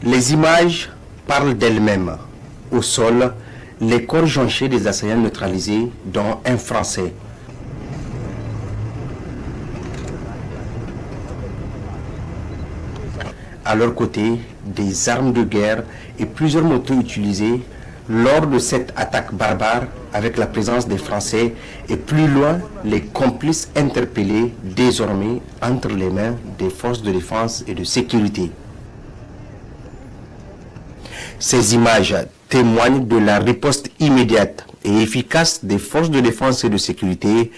Les images parlent d'elles-mêmes. Au sol, les corps jonchés des assaillants neutralisés, dont un Français. À leur côté, des armes de guerre et plusieurs motos utilisées lors de cette attaque barbare avec la présence des Français et plus loin, les complices interpellés désormais entre les mains des forces de défense et de sécurité. Ces images témoignent de la riposte immédiate et efficace des forces de défense et de sécurité.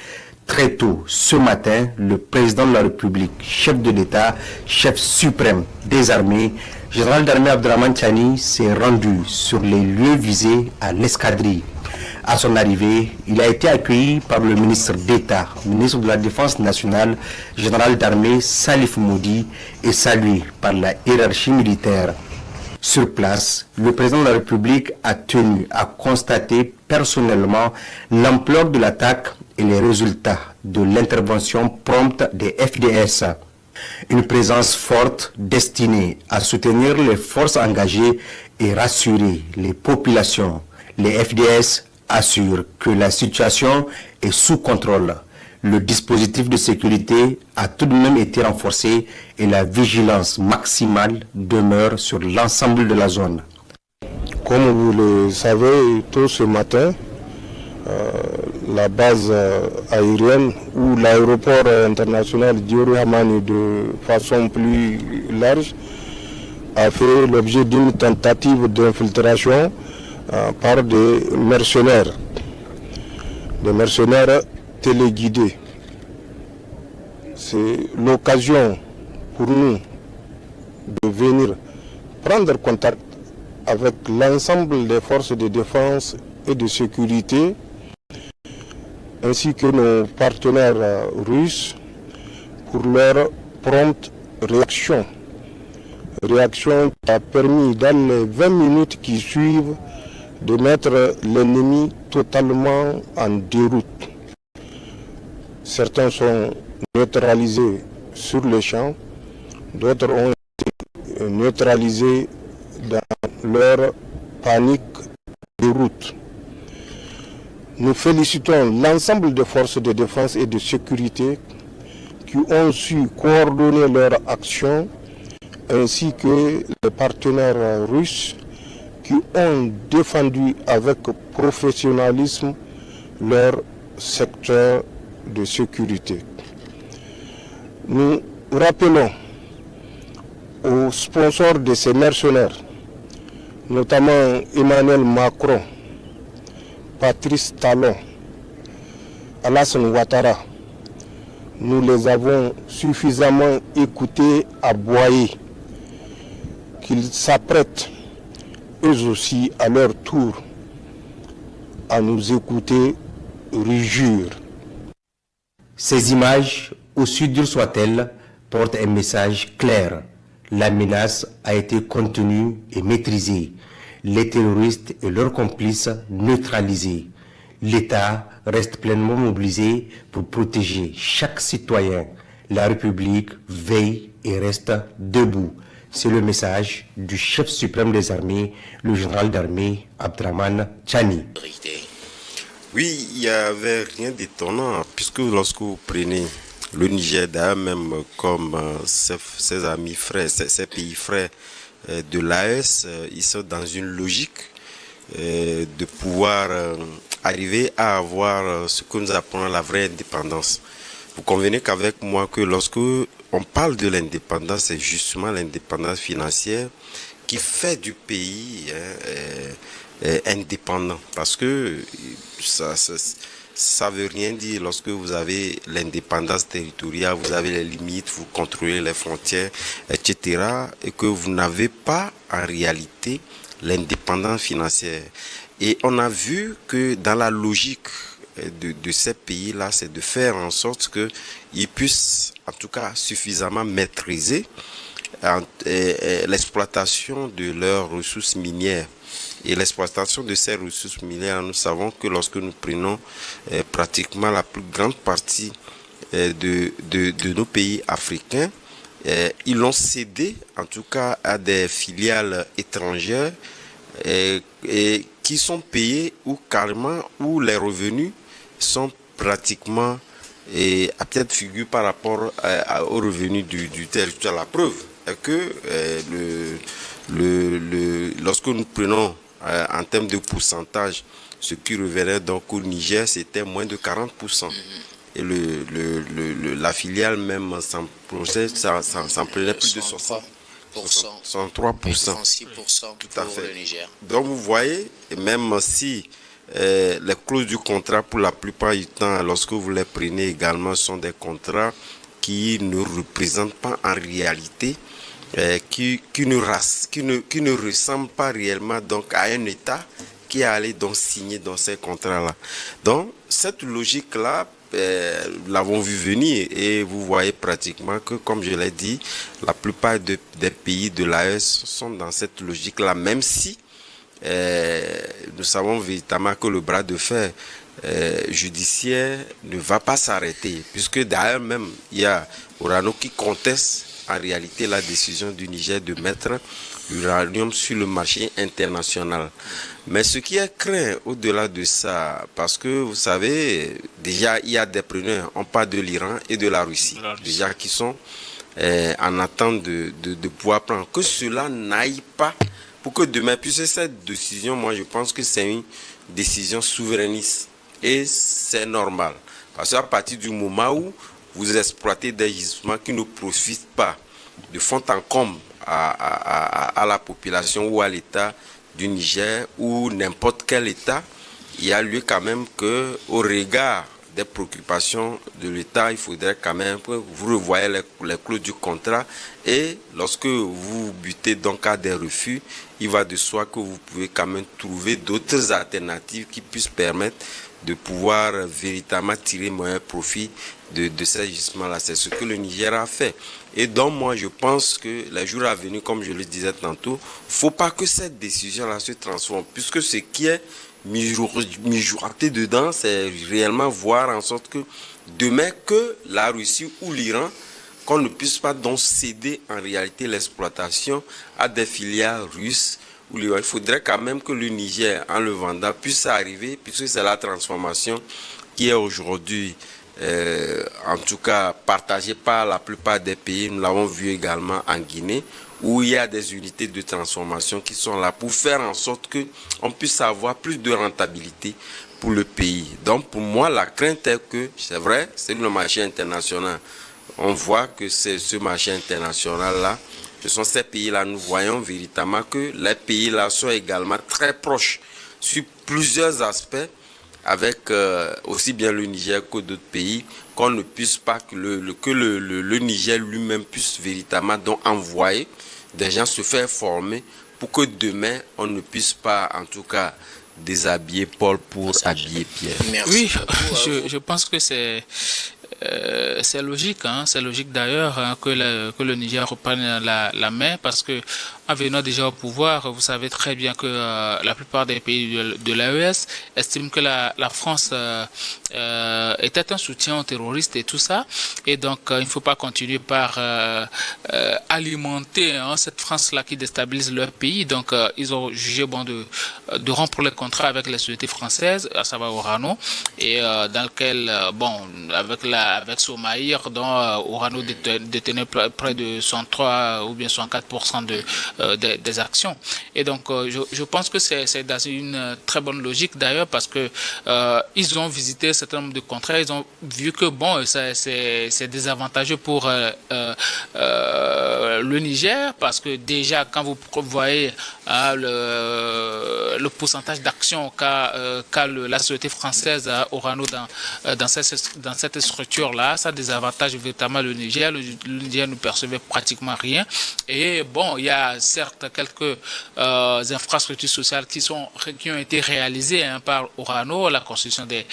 Très tôt, ce matin, le président de la République, chef de l'État, chef suprême des armées, général d'armée Abdraman Chani, s'est rendu sur les lieux visés à l'escadrille. À son arrivée, il a été accueilli par le ministre d'État, ministre de la Défense nationale, général d'armée Salif Moudi, et salué par la hiérarchie militaire. Sur place, le président de la République a tenu à constater personnellement l'ampleur de l'attaque et les résultats de l'intervention prompte des FDS. Une présence forte destinée à soutenir les forces engagées et rassurer les populations. Les FDS assurent que la situation est sous contrôle. Le dispositif de sécurité a tout de même été renforcé et la vigilance maximale demeure sur l'ensemble de la zone. Comme vous le savez, tôt ce matin, la base aérienne ou l'aéroport international Diori Hamani de façon plus large a fait l'objet d'une tentative d'infiltration par des mercenaires téléguidés. C'est l'occasion pour nous de venir prendre contact avec l'ensemble des forces de défense et de sécurité ainsi que nos partenaires russes pour leur prompte réaction. Réaction qui a permis dans les 20 minutes qui suivent de mettre l'ennemi totalement en déroute. Certains sont neutralisés sur le champ, d'autres ont été neutralisés dans leur panique de route. Nous félicitons l'ensemble des forces de défense et de sécurité qui ont su coordonner leur action ainsi que les partenaires russes qui ont défendu avec professionnalisme leur secteur de sécurité. Nous rappelons aux sponsors de ces mercenaires, notamment Emmanuel Macron, Patrice Talon, Alassane Ouattara, nous les avons suffisamment écoutés à aboyer, qu'ils s'apprêtent eux aussi à leur tour à nous écouter rugir. Ces images, aussi dures soient-elles, portent un message clair. La menace a été contenue et maîtrisée. Les terroristes et leurs complices neutralisés. L'État reste pleinement mobilisé pour protéger chaque citoyen. La République veille et reste debout. C'est le message du chef suprême des armées, le général d'armée Abdraman Chani. Oui, il n'y avait rien d'étonnant, puisque lorsque vous prenez le Niger d'ailleurs même comme ses amis frères, ses pays frères de l'AES, ils sont dans une logique de pouvoir arriver à avoir ce que nous appelons la vraie indépendance. Vous convenez qu'avec moi que lorsque on parle de l'indépendance, c'est justement l'indépendance financière qui fait du pays indépendant. Parce que ça veut rien dire lorsque vous avez l'indépendance territoriale, vous avez les limites, vous contrôlez les frontières, etc. et que vous n'avez pas en réalité l'indépendance financière. Et on a vu que dans la logique de ces pays-là, c'est de faire en sorte qu'ils puissent, en tout cas, suffisamment maîtriser l'exploitation de leurs ressources minières. Et l'exploitation de ces ressources minières, nous savons que lorsque nous prenons pratiquement la plus grande partie de nos pays africains, ils l'ont cédé, en tout cas, à des filiales étrangères et qui sont payées ou carrément, où les revenus sont pratiquement à peut-être figure par rapport aux revenus du territoire. La preuve est que lorsque nous prenons en termes de pourcentage, ce qui revenait donc au Niger, c'était moins de 40%. Et la filiale même s'en prenait plus de 63%. 36% Tout à pour fait. le Niger. Donc vous voyez, même si les clauses du contrat, pour la plupart du temps, lorsque vous les prenez également, sont des contrats qui ne représentent pas en réalité, qui ne ressemblent pas réellement donc à un État qui est allé donc signer dans ces contrats-là. Donc cette logique-là, nous l'avons vu venir et vous voyez pratiquement que, comme je l'ai dit, la plupart des pays de l'AES sont dans cette logique-là, même si nous savons véritablement que le bras de fer judiciaire ne va pas s'arrêter, puisque d'ailleurs même il y a Orano qui conteste en réalité la décision du Niger de mettre l'uranium sur le marché international. Mais ce qui est craint au-delà de ça, parce que vous savez, déjà il y a des preneurs, on parle de l'Iran et de la Russie, déjà qui sont en attente de pouvoir prendre, que cela n'aille pas pour que demain, puisque cette décision, moi je pense que c'est une décision souverainiste et c'est normal. Parce qu'à partir du moment où vous exploitez des gisements qui ne profitent pas de fond en comble à la population ou à l'État du Niger ou n'importe quel État, il y a lieu quand même que, au regard des préoccupations de l'État, il faudrait quand même que vous revoyez les clauses du contrat et lorsque vous butez donc à des refus, il va de soi que vous pouvez quand même trouver d'autres alternatives qui puissent permettre de pouvoir véritablement tirer moyen profit de ces gisements-là. C'est ce que le Niger a fait. Et donc moi je pense que les jours à venir, comme je le disais tantôt, il ne faut pas que cette décision-là se transforme, puisque ce qui est mijoté dedans, c'est réellement voir en sorte que demain que la Russie ou l'Iran, qu'on ne puisse pas donc céder en réalité l'exploitation à des filiales russes. Il faudrait quand même que le Niger, en le vendant, puisse arriver, puisque c'est la transformation qui est aujourd'hui, en tout cas, partagée par la plupart des pays. Nous l'avons vu également en Guinée, où il y a des unités de transformation qui sont là pour faire en sorte qu'on puisse avoir plus de rentabilité pour le pays. Donc pour moi, la crainte est que, c'est vrai, c'est le marché international. On voit que c'est ce marché international-là, ce sont ces pays-là, nous voyons véritablement que les pays-là sont également très proches sur plusieurs aspects, avec aussi bien le Niger que d'autres pays, qu'on ne puisse pas, que le Niger lui-même puisse véritablement donc envoyer des gens se faire former pour que demain, on ne puisse pas, en tout cas, déshabiller Paul pour habiller Pierre. Merci. Oui, je pense que c'est logique, hein. C'est logique d'ailleurs hein, que le Niger reprenne la main parce que en venant déjà au pouvoir, vous savez très bien que la plupart des pays de l'AES estiment que la France était un soutien aux terroristes et tout ça, et donc il ne faut pas continuer par alimenter hein, cette France-là qui déstabilise leur pays. Donc ils ont jugé bon de rompre le contrat avec la société française, à savoir Orano, et dans lequel bon avec Somaïr, dont Orano détenait près de 103 ou bien 104% des actions. Et donc, je pense que c'est dans une très bonne logique d'ailleurs parce que ils ont visité un certain nombre de contrats, ils ont vu que bon, c'est désavantageux pour le Niger parce que déjà quand vous voyez le pourcentage d'actions qu'a la société française Orano dans cette structure-là, ça désavantage véritablement le Niger. Le Niger ne percevait pratiquement rien. Et bon, il y a certes quelques infrastructures sociales qui ont été réalisées hein, par Orano, la construction des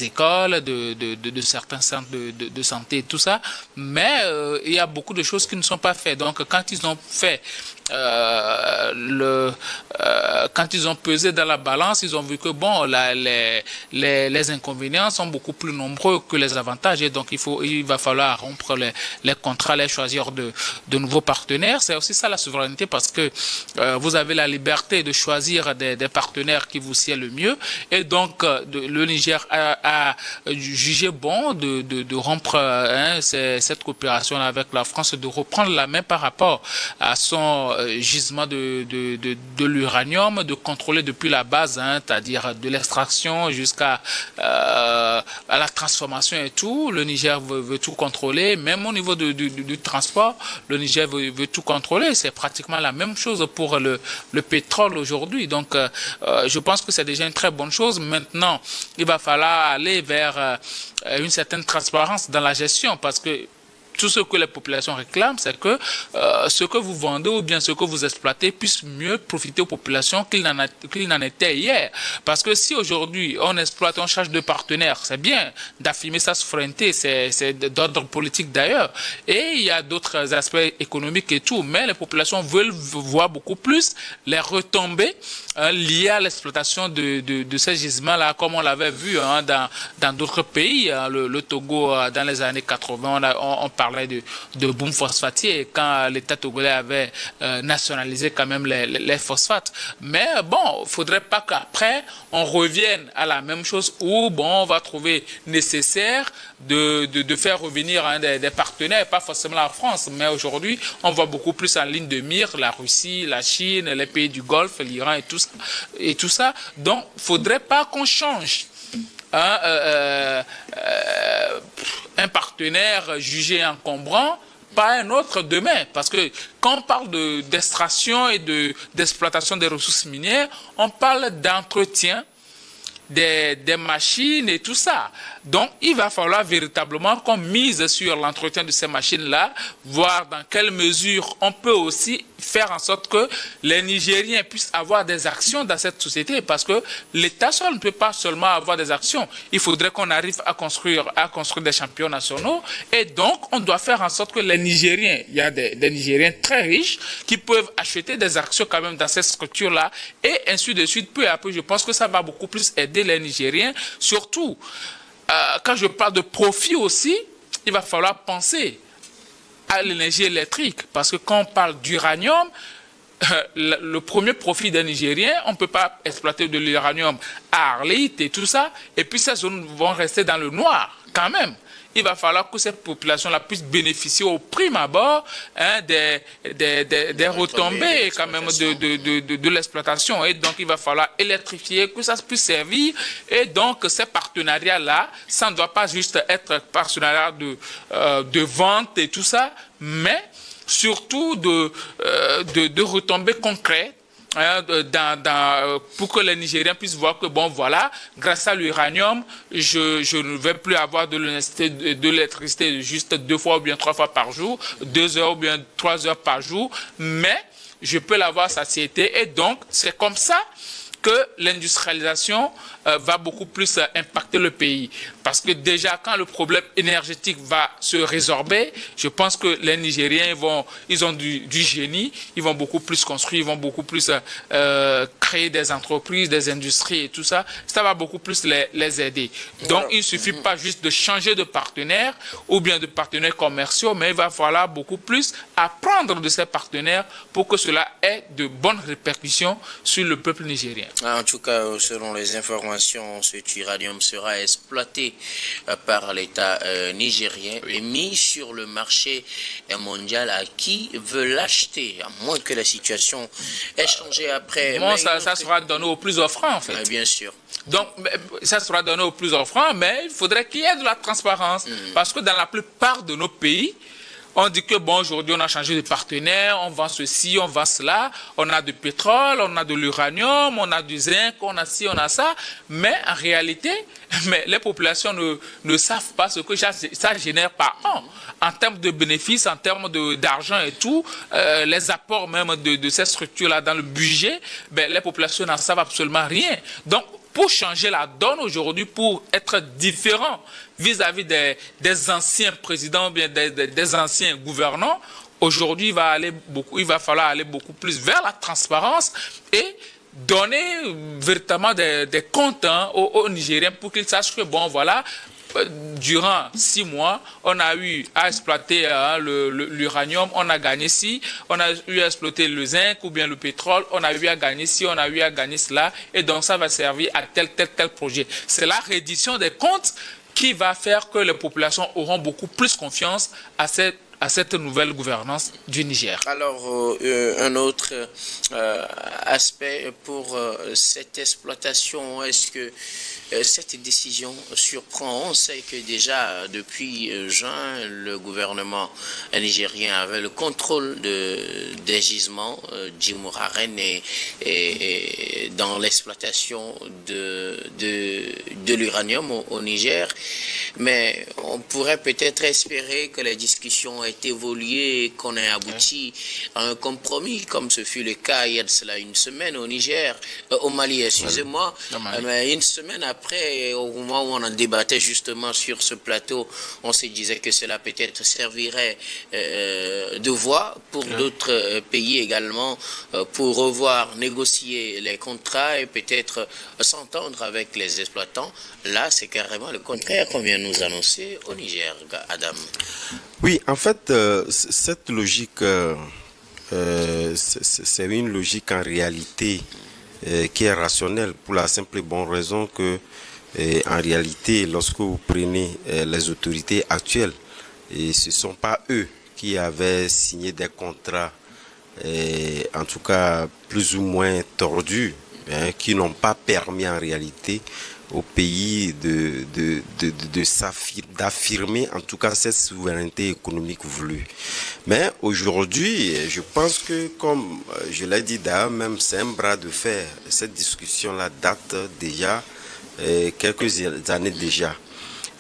écoles, de certains centres de santé et tout ça. Mais il y a beaucoup de choses qui ne sont pas faites. Donc, quand ils ont fait quand ils ont pesé dans la balance, ils ont vu que bon, les inconvénients sont beaucoup plus nombreux que les avantages, et donc il va falloir rompre les contrats, les choisir de nouveaux partenaires. C'est aussi ça la souveraineté, parce que vous avez la liberté de choisir des partenaires qui vous sied le mieux, et donc le Niger a jugé bon de rompre cette coopération avec la France, de reprendre la main par rapport à son gisement de l'uranium, de contrôler depuis la base, c'est-à-dire de l'extraction jusqu'à la transformation et tout. Le Niger veut tout contrôler, même au niveau du transport, le Niger veut tout contrôler. C'est pratiquement la même chose pour le pétrole aujourd'hui. Donc, je pense que c'est déjà une très bonne chose. Maintenant, il va falloir aller vers une certaine transparence dans la gestion, parce que tout ce que les populations réclament, c'est que ce que vous vendez ou bien ce que vous exploitez puisse mieux profiter aux populations qu'il n'en était hier. Parce que si aujourd'hui on exploite, on cherche de partenaires, c'est bien d'affirmer sa souveraineté, c'est d'ordre politique d'ailleurs. Et il y a d'autres aspects économiques et tout, mais les populations veulent voir beaucoup plus les retombées liées à l'exploitation de ces gisements-là, comme on l'avait vu dans d'autres pays. Le Togo, dans les années 80, on parlait de boom phosphatier quand l'État togolais avait nationalisé quand même les phosphates. Mais bon, il ne faudrait pas qu'après on revienne à la même chose où bon, on va trouver nécessaire de faire revenir des partenaires, pas forcément la France, mais aujourd'hui on voit beaucoup plus en ligne de mire la Russie, la Chine, les pays du Golfe, l'Iran et tout ça. Donc il ne faudrait pas qu'on change un partenaire jugé encombrant par un autre demain. Parce que quand on parle d'extraction et d'exploitation des ressources minières, on parle d'entretien des machines et tout ça. Donc, il va falloir véritablement qu'on mise sur l'entretien de ces machines-là, voir dans quelle mesure on peut aussi faire en sorte que les Nigériens puissent avoir des actions dans cette société, parce que l'État seul ne peut pas seulement avoir des actions. Il faudrait qu'on arrive à construire des champions nationaux, et donc on doit faire en sorte que les Nigériens, il y a des Nigériens très riches qui peuvent acheter des actions quand même dans cette structure-là, et ainsi de suite, peu à peu. Je pense que ça va beaucoup plus aider les Nigériens, surtout quand je parle de profit aussi, il va falloir penser à l'énergie électrique, parce que quand on parle d'uranium, le premier profit des Nigériens, on ne peut pas exploiter de l'uranium à Arlit et tout ça, et puis ces zones vont rester dans le noir quand même. Il va falloir que cette population-là puisse bénéficier au prime abord des retombées quand même de l'exploitation. Et donc, il va falloir électrifier, que ça puisse servir. Et donc, ces partenariats-là, ça ne doit pas juste être partenariat de vente et tout ça, mais surtout de retombées concrètes. Pour que les Nigériens puissent voir que bon voilà, grâce à l'uranium, je ne vais plus avoir de l'électricité juste 2 fois ou bien 3 fois par jour, 2 heures ou bien 3 heures par jour, mais je peux l'avoir satiété. Et donc c'est comme ça que l'industrialisation va beaucoup plus impacter le pays. Parce que déjà, quand le problème énergétique va se résorber, je pense que les Nigériens, ils ont du génie, ils vont beaucoup plus construire, ils vont beaucoup plus créer des entreprises, des industries et tout ça. Ça va beaucoup plus les aider. Donc, il ne suffit pas juste de changer de partenaire ou bien de partenaires commerciaux, mais il va falloir beaucoup plus apprendre de ces partenaires pour que cela ait de bonnes répercussions sur le peuple nigérien. En tout cas, selon les informations, cet uranium sera exploité par l'État nigérien et mis sur le marché mondial. À qui veut l'acheter, à moins que la situation ait changé après. Bon, ça sera donné aux plus offrants, en fait. Bien sûr. Donc, ça sera donné aux plus offrants, mais il faudrait qu'il y ait de la transparence. Parce que dans la plupart de nos pays, on dit que bon, aujourd'hui, on a changé de partenaire, on vend ceci, on vend cela, on a du pétrole, on a de l'uranium, on a du zinc, on a ci, on a ça. Mais en réalité, les populations ne savent pas ce que ça génère par an. En termes de bénéfices, en termes d'argent et tout, les apports même de ces structures-là dans le budget, les populations n'en savent absolument rien. Donc, pour changer la donne aujourd'hui, pour être différent vis-à-vis des anciens présidents, bien des anciens gouvernants, Aujourd'hui, il va falloir aller beaucoup plus vers la transparence et donner véritablement des comptes aux Nigériens pour qu'ils sachent que, bon, voilà, durant 6 mois, on a eu à exploiter l'uranium, on a gagné ci, on a eu à exploiter le zinc ou bien le pétrole, on a eu à gagner ci, on a eu à gagner cela, et donc ça va servir à tel projet. C'est la reddition des comptes qui va faire que les populations auront beaucoup plus confiance à cette nouvelle gouvernance du Niger. Alors, un autre aspect pour cette exploitation, est-ce que cette décision surprend? On sait que déjà depuis juin, le gouvernement nigérien avait le contrôle des gisements d'Imouraren et dans l'exploitation de l'uranium au Niger. Mais on pourrait peut-être espérer que les discussions aient évolué et qu'on ait abouti à un compromis, comme ce fut le cas il y a de cela une semaine au Niger, au Mali, excusez-moi. Mais une semaine après, au moment où on en débattait justement sur ce plateau, on se disait que cela peut-être servirait de voie pour d'autres pays également, pour revoir, négocier les contrats et peut-être s'entendre avec les exploitants. Là, c'est carrément le contraire qu'on vient nous annoncer au Niger, Adam. Oui, en fait, cette logique, c'est une logique en réalité qui est rationnelle pour la simple et bonne raison que, en réalité, lorsque vous prenez les autorités actuelles, et ce ne sont pas eux qui avaient signé des contrats, en tout cas plus ou moins tordus, qui n'ont pas permis en réalité au pays d'affirmer en tout cas cette souveraineté économique voulue. Mais aujourd'hui, je pense que, comme je l'ai dit d'ailleurs, même c'est un bras de fer. Cette discussion-là date déjà quelques années déjà.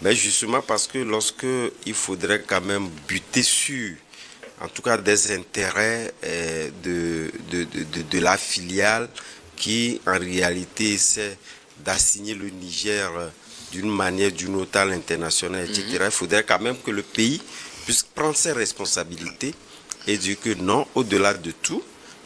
Mais justement parce que lorsque il faudrait quand même buter sur en tout cas des intérêts de la filiale qui en réalité c'est d'assigner le Niger d'une manière, d'une autre à l'international, etc. Il faudrait quand même que le pays puisse prendre ses responsabilités et dire que non, au-delà de tout,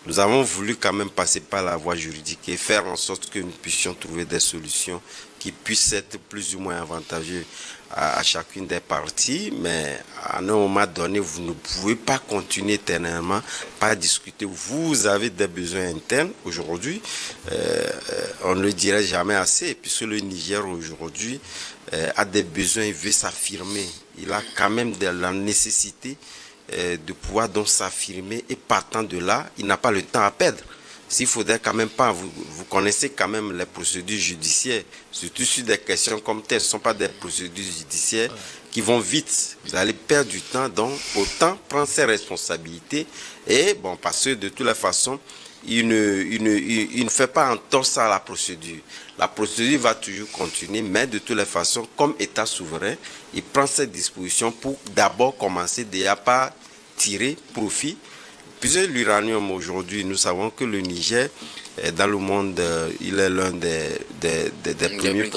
nous avons voulu quand même passer par la voie juridique et faire en sorte que nous puissions trouver des solutions qui puissent être plus ou moins avantageuses à chacune des parties, mais à un moment donné, vous ne pouvez pas continuer éternellement par discuter. Vous avez des besoins internes aujourd'hui, on ne le dirait jamais assez, puisque le Niger aujourd'hui a des besoins, il veut s'affirmer. Il a quand même de la nécessité de pouvoir donc s'affirmer et partant de là, il n'a pas le temps à perdre. S'il faudrait quand même pas, vous connaissez quand même les procédures judiciaires, surtout sur des questions comme telles, ce ne sont pas des procédures judiciaires qui vont vite. Vous allez perdre du temps, donc autant prendre ses responsabilités et bon, parce que de toutes les façons, il ne fait pas entorse à la procédure. La procédure va toujours continuer, mais de toutes les façons, comme État souverain, il prend ses dispositions pour d'abord commencer déjà par tirer profit. Puisque l'uranium aujourd'hui, nous savons que le Niger, dans le monde, il est l'un des premiers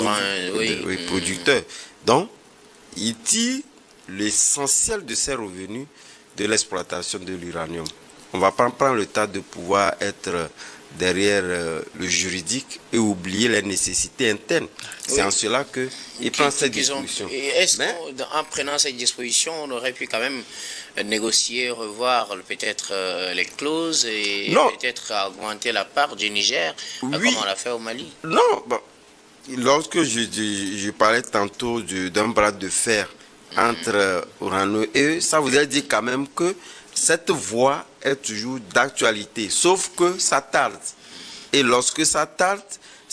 producteurs. Donc, il tire l'essentiel de ses revenus de l'exploitation de l'uranium. On ne va pas prendre le temps de pouvoir être derrière le juridique et oublier les nécessités internes. C'est en cela qu'il prend cette disposition. Est-ce qu'en prenant cette disposition, on aurait pu quand même négocier, revoir peut-être les clauses et peut-être augmenter la part du Niger, comme on l'a fait au Mali? Non, bon, lorsque je parlais tantôt d'un bras de fer entre Orano et eux, ça voudrait dire quand même que cette voie est toujours d'actualité, sauf que ça tarde. Et lorsque ça tarde,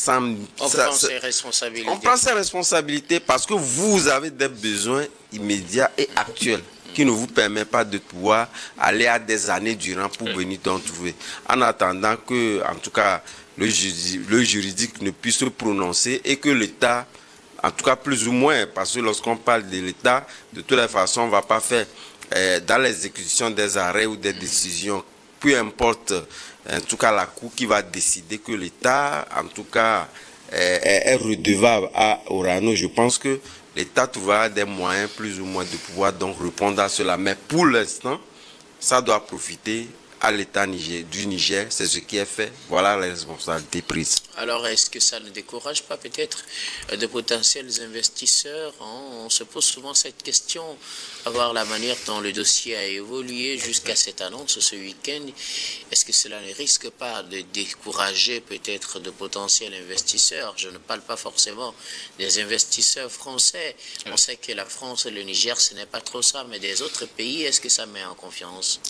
on prend ses responsabilités. On prend ses responsabilités parce que vous avez des besoins immédiats et actuels qui ne vous permettent pas de pouvoir aller à des années durant pour venir t'en trouver. En attendant que, en tout cas, le juridique ne puisse se prononcer et que l'État, en tout cas plus ou moins, parce que lorsqu'on parle de l'État, de toutes les façons, on ne va pas faire dans l'exécution des arrêts ou des décisions, peu importe, en tout cas la Cour qui va décider que l'État, en tout cas, est redevable à Orano. Je pense que l'État trouvera des moyens plus ou moins de pouvoir donc répondre à cela. Mais pour l'instant, ça doit profiter à l'État du Niger, c'est ce qui est fait, voilà les responsabilités prises. Alors, est-ce que ça ne décourage pas peut-être de potentiels investisseurs? On se pose souvent cette question, à voir la manière dont le dossier a évolué jusqu'à cette annonce ce week-end. Est-ce que cela ne risque pas de décourager peut-être de potentiels investisseurs? Je ne parle pas forcément des investisseurs français. On sait que la France et le Niger, ce n'est pas trop ça, mais des autres pays, est-ce que ça met en confiance?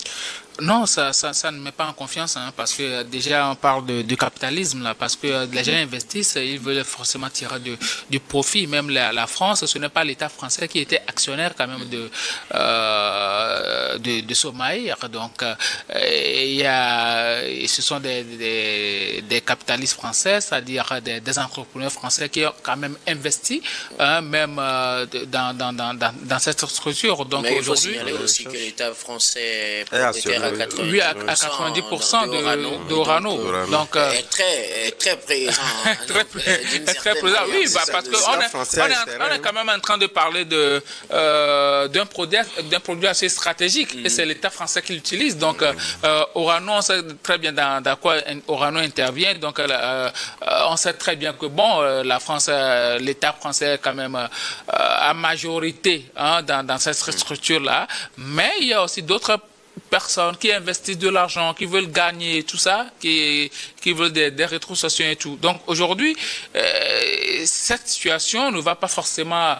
Non, ça ne met pas en confiance, parce que déjà on parle de capitalisme là, parce que les gens investissent, ils veulent forcément tirer du profit. Même la France, ce n'est pas l'État français qui était actionnaire quand même de Somaïr. Donc ce sont des capitalistes français, c'est-à-dire des entrepreneurs français qui ont quand même investi, même dans cette structure. Donc mais il faut signaler aussi que l'État français est à 90%, oui, à 90% d'Orano. Donc, très présent. très présent, oui, parce qu'on est quand même en train de parler d'un produit assez stratégique, et c'est l'État français qui l'utilise. Donc, Orano, on sait très bien dans quoi Orano intervient. Donc, on sait très bien que, bon, la France, l'État français est quand même à majorité dans cette structure-là. Mais il y a aussi d'autres personnes qui investissent de l'argent, qui veulent gagner tout ça, qui veulent des rétrocessions et tout. Donc aujourd'hui, cette situation ne va pas forcément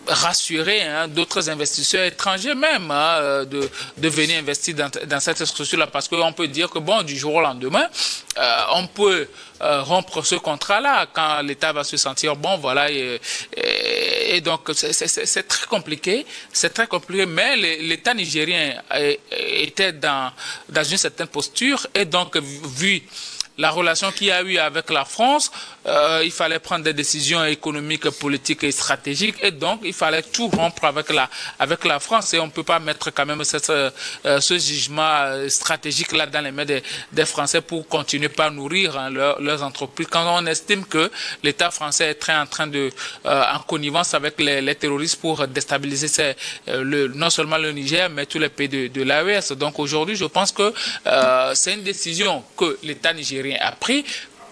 rassurer d'autres investisseurs étrangers même de venir investir dans cette structure-là, parce qu'on peut dire que bon, du jour au lendemain, on peut rompre ce contrat-là quand l'État va se sentir bon, voilà, et donc c'est très compliqué, mais l'État nigérien était dans une certaine posture, et donc vu la relation qu'il y a eu avec la France, il fallait prendre des décisions économiques, politiques et stratégiques, et donc il fallait tout rompre avec la France, et on ne peut pas mettre quand même ce jugement stratégique là dans les mains des Français pour continuer à nourrir leurs entreprises. Quand on estime que l'État français est en train de en connivence avec les terroristes pour déstabiliser non seulement le Niger, mais tous les pays de l'AES. Donc aujourd'hui, je pense que c'est une décision que l'État nigérien a pris.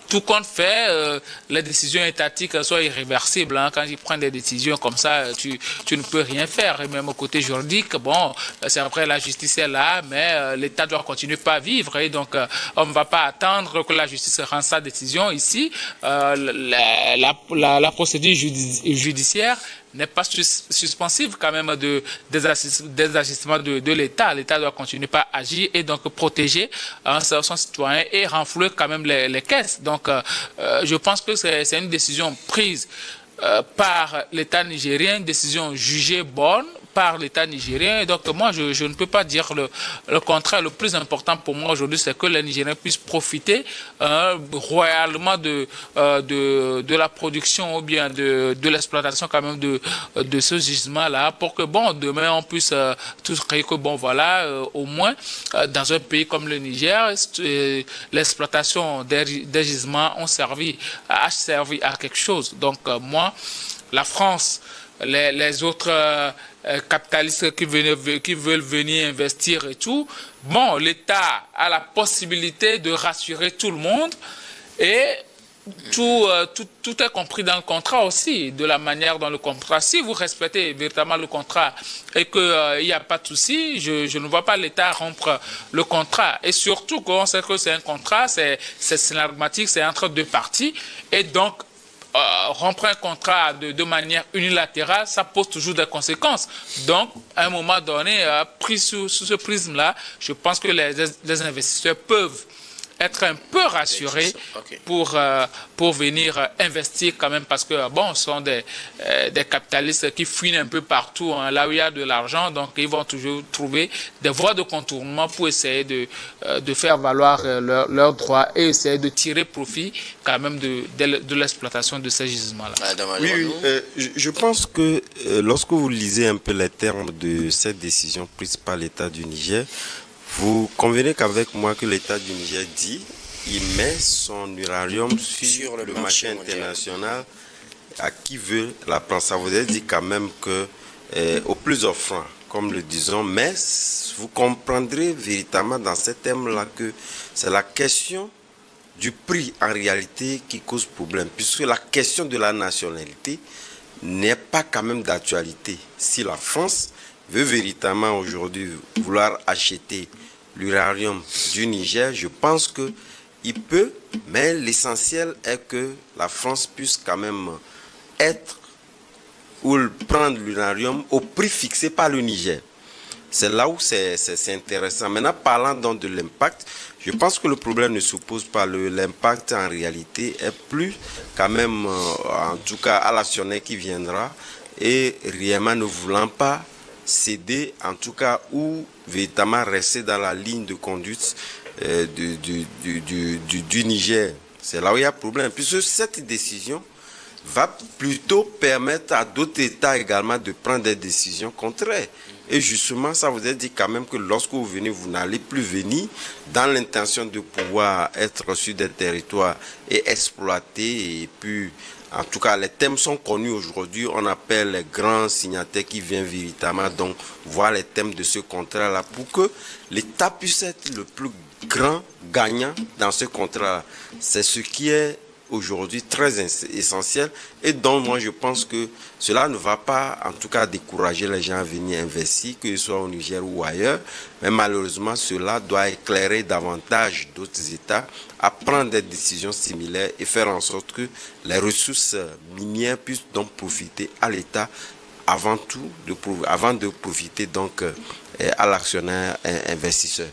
Tout compte fait, les décisions étatiques sont irréversibles. Quand ils prennent des décisions comme ça, tu ne peux rien faire. Et même au côté juridique, bon, c'est après la justice est là, mais l'État doit continuer à vivre. Et donc, on ne va pas attendre que la justice rende sa décision. Ici, la procédure judiciaire n'est pas suspensive quand même des agissements de l'État. L'État doit continuer à agir et donc protéger son citoyen et renflouer quand même les caisses. Donc, je pense que c'est une décision prise par l'État nigérien, une décision jugée bonne par l'État nigérien. Et donc, moi, je ne peux pas dire le contraire. Le plus important pour moi aujourd'hui, c'est que les Nigériens puissent profiter royalement de la production ou bien de l'exploitation quand même de ce gisement-là, pour que, bon, demain, on puisse tous créer que, bon, voilà, au moins, dans un pays comme le Niger, l'exploitation des gisements a servi à quelque chose. Donc, moi, la France, les autres capitalistes qui veulent venir investir et tout, bon, l'État a la possibilité de rassurer tout le monde, et tout est compris dans le contrat aussi, de la manière dont le contrat, si vous respectez véritablement le contrat et qu'il n'y a pas de souci, je ne vois pas l'État rompre le contrat. Et surtout qu'on sait que c'est un contrat, c'est synermatique, c'est entre deux parties, et donc rompre un contrat de manière unilatérale, ça pose toujours des conséquences. Donc, à un moment donné, pris sous ce prisme-là, je pense que les investisseurs peuvent être un peu rassurés pour venir investir quand même, parce que bon, ce sont des capitalistes qui fuient un peu partout, là où il y a de l'argent, donc ils vont toujours trouver des voies de contournement pour essayer de faire valoir leurs droits et essayer de tirer profit quand même de l'exploitation de ces gisements-là. Oui, je pense que lorsque vous lisez un peu les termes de cette décision prise par l'État du Niger, vous convenez qu'avec moi que l'État du Niger dit, il met son uranium sur le marché international à qui veut la prendre. Ça vous a dit quand même que au plus offrant, comme le disons, mais vous comprendrez véritablement dans ce thème-là que c'est la question du prix en réalité qui cause problème, puisque la question de la nationalité n'est pas quand même d'actualité. Si la France veut véritablement aujourd'hui vouloir acheter l'uranium du Niger, je pense qu'il peut, mais l'essentiel est que la France puisse quand même être ou prendre l'uranium au prix fixé par le Niger. C'est là où c'est intéressant. Maintenant, parlant donc de l'impact, je pense que le problème ne se pose pas. L'impact en réalité est plus quand même, en tout cas à l'actionnaire qui viendra, et réellement ne voulant pas céder, en tout cas, ou véritablement rester dans la ligne de conduite du Niger. C'est là où il y a problème. Puisque cette décision va plutôt permettre à d'autres États également de prendre des décisions contraires. Et justement, ça vous a dit quand même que lorsque vous venez, vous n'allez plus venir dans l'intention de pouvoir être sur des territoires et exploiter. Et puis, en tout cas, les thèmes sont connus aujourd'hui. On appelle les grands signataires qui viennent véritablement donc voir les thèmes de ce contrat-là pour que l'État puisse être le plus grand gagnant dans ce contrat-là. C'est ce qui est aujourd'hui très essentiel et donc moi je pense que cela ne va pas en tout cas décourager les gens à venir investir, que ce soit au Niger ou ailleurs, mais malheureusement cela doit éclairer davantage d'autres États à prendre des décisions similaires et faire en sorte que les ressources minières puissent donc profiter à l'État avant de profiter donc à l'actionnaire investisseur.